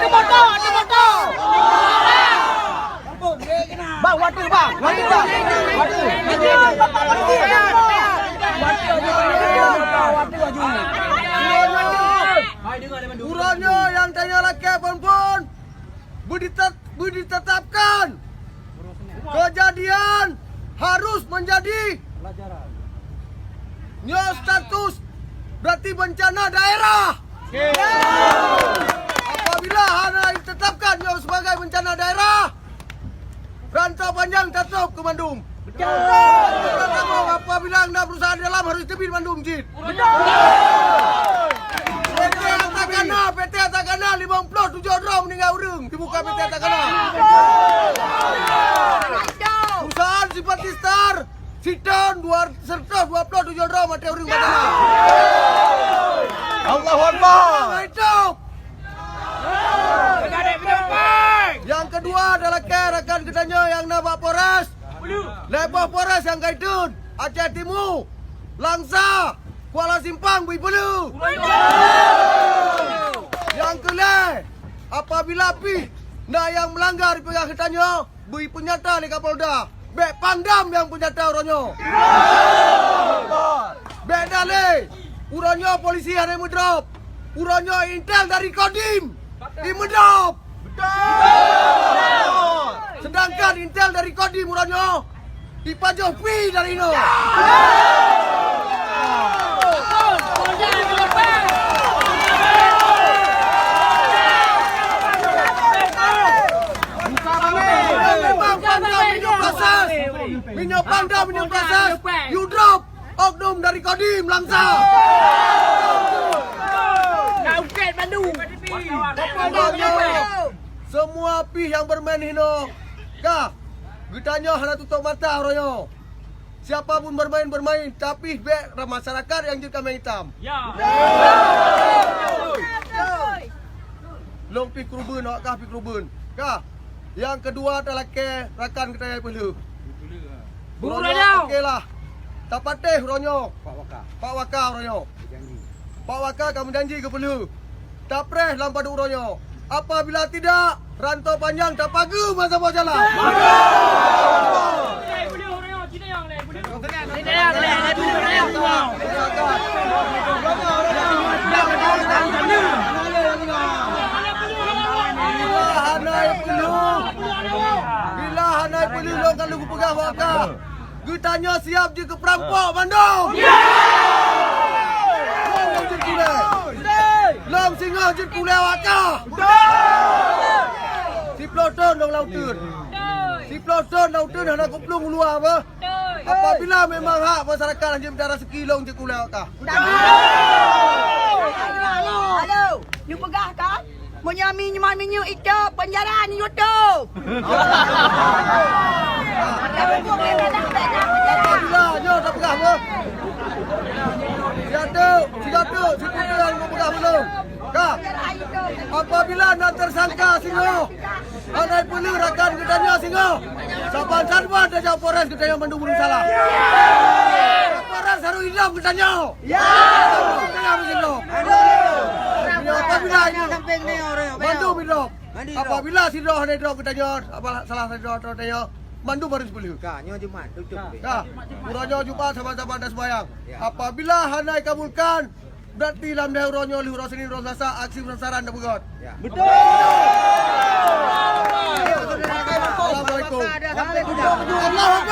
Ada motor. Bang, water bang. Uranya yang tanya laki perempuan ditetapkan. Kejadian harus menjadi pelajaran. Nyo status berarti bencana daerah. Apabila hana ditetapkan nyo sebagai bencana daerah, rantau panjang tutup ke Bandung. Apabila anda berusaha di dalam harus tepi Bandung, Jin. PT Atakana 57 orang meninggal urang dibuka PT Atakana. Perusahaan Simpati Star Siton 227 orang mati urang batana. Allahu Akbar. Hidup. Yang kedua adalah rekan kitanya yang nama Polres. Lepas Polres yang kaitun Aceh Timur, Langsa, Kuala Simpang, Bulu. Yang kelima, apabila api yang melanggar dipegang kitanya, beri penyata di Kapolda. Bek Pangdam yang penyata uronyo. Bek Dale, uronyo polisi ada yang medrop. Uronyo intel dari Kodim di medrop. Sedangkan intel dari Kodim uronyo di Pajopi dari Ino. Minyak Pangdam, minyak proses. You drop oknum dari Kodim Langsa. Nauket Bandung. Semua api yang bermain hino. Kah? Getanya hana tutup mata royo. Siapapun bermain, tapi bek masyarakat yang jadi kambing hitam. Ya. Long pi kerubun, awak kah pi kerubun. Kah? Yang kedua adalah ke rakan kita yang perlu. Buronyo. Okeylah. Tak patih ronyo. Pak Waka ronyo. Pak Waka kamu janji ke perlu. Tak preh dalam padu ronyo. Apabila tidak, rantau panjang tak pagu masa mau jalan. Bila hanai perlu lo kalau ku pegang Waka. Getanya siap je ke perampok Bandung. Long singa je kulai Waka. Si Ploton dong lautun. Si Ploton lautun hendak kuplung luar apa? Apabila memang hak masyarakat hanya berdarah sekilong je kulai Waka. Halo, you pegah kan? Menyami minyu itu penjara ni YouTube. Apabila nyo tak pegah apa? Si Datuk yang mau pegah belum? Kah? Apabila nak tersangka singo, anai perlu rakan kitanya singo. Saban sarban dah jauh Polres kitanya Bandung belum salah. Polres harus hilang kitanya. Ya. Kitanya mesti hilang. Apabila ini Bandung hilang. Apabila si doh ada doh kitanya, salah si doh kitanya. Bandung baru sebelum. Nyo Jumat tutup. Kah? Uronyo Jumat sahabat-sahabat dan sembahyang. Apabila hanai kabulkan, berarti dalam dah uronyo lihu rosini rosasa aksi penasaran dah begot. Betul. Assalamualaikum. Allahu Akbar.